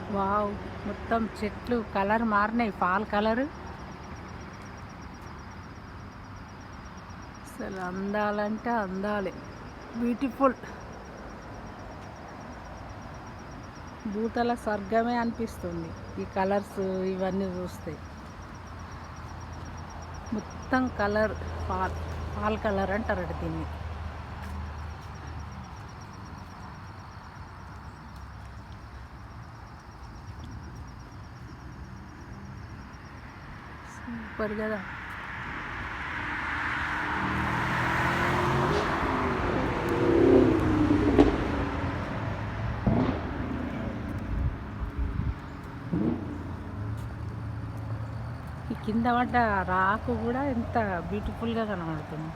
Wow! మొత్తం చెట్లు colour మారినాయి. Fall colour. అసలు అందాలంటే అందాలే. బ్యూటిఫుల్. భూతల స్వర్గమే అనిపిస్తుంది ఈ కలర్స్ ఇవన్నీ చూస్తే. మొత్తం కలర్ ఫాల్ కలర్ అంటారట దీన్ని. సూపర్ కదా. ఈ కింద పడ్డ రాకు కూడా ఎంత బ్యూటిఫుల్గా కనబడుతుంది.